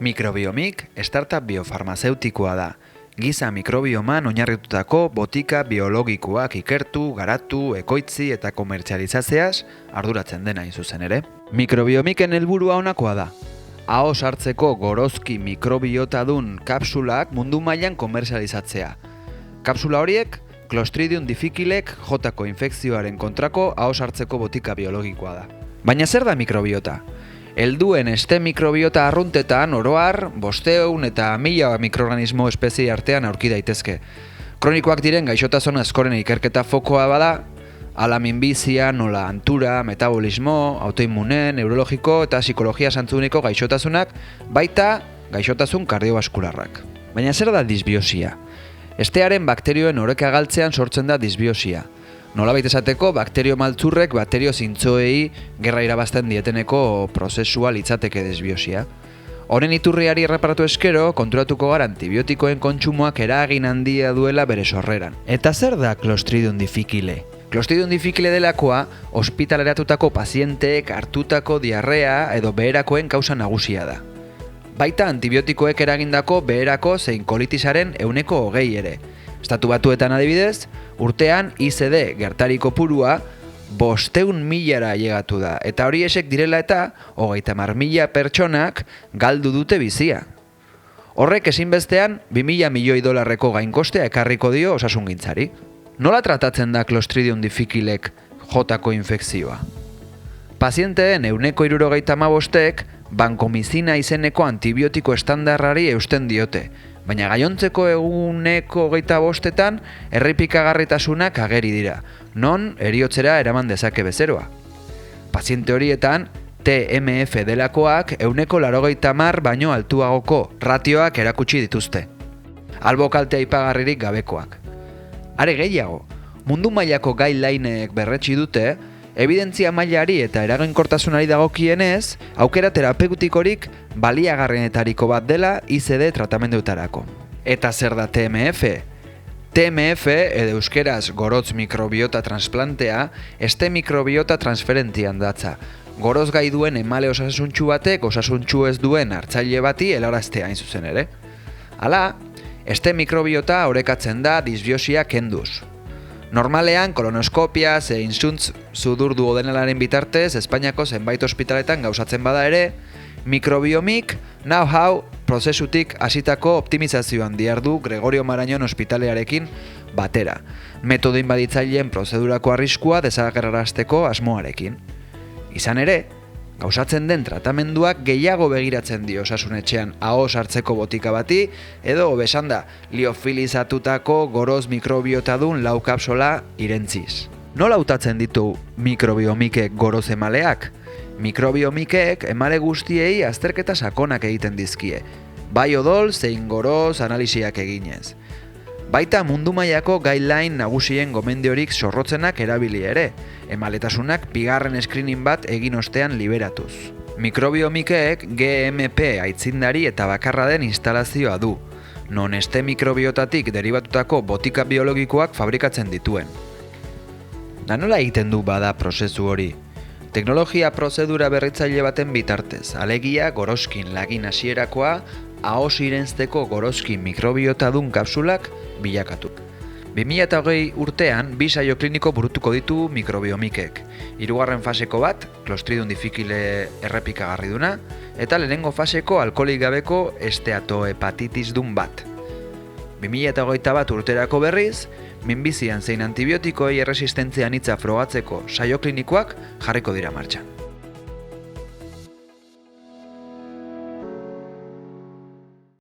Microbiomik startup biofarmazeutikoa da. Giza mikrobioman oinarritutako botika biologikoak ikertu, garatu, ekoitzi eta komertzializatzeaz arduratzen dena hain zuzen ere. Mikrobiomiken helburua honakoa da. Ahoz hartzeko gorozki mikrobiotadun kapsulak mundu mailan komertzializatzea. Kapsula horiek Clostridium difficilek jotako infekzioaren kontrako ahoz hartzeko botika biologikoa da. Baina zer da mikrobiota? Helduen mikrobiota arruntetan oroar 500 eta 1000 mikroorganismo espezie artean aurki daitezke. Kronikoak diren gaixotasun askoren ikerketa fokoa bada, ala minbizia, nola antura, metabolismo, autoimmune, neurologiko eta psikologia santzuniko gaixotasunak, baita gaixotasun kardiobaskularrak. Baina zer da disbiosia? Estearen bakterioen oreka galtzean sortzen da disbiosia. Nolabait esateko, bakterio maltzurrek bakterio zintzoei gerra irabazten dieteneko prozesua litzateke disbiosia. Honen iturriari erreparatu eskero, konturatuko gara antibiotikoen kontsumoak eragin handia duela bere sorreran. Eta zer da Clostridium difficile? Clostridium difficile delakoa, ospitaleratutako pazienteek hartutako diarrea edo beherakoen kausa nagusia da. Baita antibiotikoek eragindako beherako zein kolitisaren 20% ere. Estatu Batuetan adibidez, urtean ICD gertari kopurua 500.000 llegatu da, eta hori esek direla eta 30.000 pertsonak galdu dute bizia. Horrek ezinbestean $2.000 milioi gainkostea ekarriko dio osasungintzari. Nola tratatzen da Clostridium difficilek jotako infekzioa? Pazienteen 75%ek bankomizina izeneko antibiotiko estandarrari eusten diote, baina gainontzeko 25%etan errepikagarritasunak ageri dira, non heriotzera eraman dezake bezeroa. Paziente horietan, TMF delakoak 80% baino altuagoko ratioak erakutsi dituzte. Albo kalte aipagarririk gabekoak. Are gehiago, mundu mailako guidelineek berretsi dute, ebidentzia mailari eta eraginkortasunari dagokienez, aukera terapeutikorik baliagarrienetariko bat dela ICD tratamenduetarako. Eta zer da TMF? TMF, edo euskeraz gorotz mikrobiota transplantea, mikrobiota transferentian datza. Goroz gai duen emale osasuntsu batek osasuntsu ez duen hartzaile bati helaraztea hain zuzen ere. Hala, mikrobiota orekatzen da disbiosia kenduz. Normalean, kolonoskopia zein zuntz sudur duodenalaren bitartez, Espainiako zenbait ospitaletan gauzatzen bada ere, Microbiomik know-how prozesutik hasitako optimizazioan dihardu Gregorio Marañon ospitalearekin batera, metodoin baditzaileen prozedurako arriskua desagerrarazteko asmoarekin. Izan ere, gauzatzen den tratamenduak gehiago begiratzen dio osasunetxean ahoz hartzeko botika bati, edo besanda liofilizatutako goroz mikrobiotadun 4 kapsola irentziz. Nola hautatzen ditu mikrobiomikek goroz emaleak? Mikrobiomikek emale guztiei azterketa sakonak egiten dizkie, bai odol zein goroz analisiak eginez. Baita mundu mailako guideline nagusien gomendiorik zorrotzenak erabili ere, emaletasunak bigarren screening bat egin ostean liberatuz. Mikrobiomikek GMP aitzindari eta bakarra den instalazioa du, non mikrobiotatik deribatutako botika biologikoak fabrikatzen dituen. Da nola egiten du bada prozesu hori? Teknologia prozedura berritzaile baten bitartez, alegia goroskin lagin hasierakoa, ahoz irentzteko gorozki mikrobiotadun kapsulak bilakatu. 2020 urtean, 2 saio kliniko burutuko ditu mikrobiomikek. 3. faseko bat, Clostridium difficile errepikagarriduna, eta lehenengo faseko alkoholik gabeko esteatohepatitisdun bat. 2021 urterako berriz, minbizian zein antibiotikoei erresistentzia anitza frogatzeko saio klinikoak jarriko dira martxan.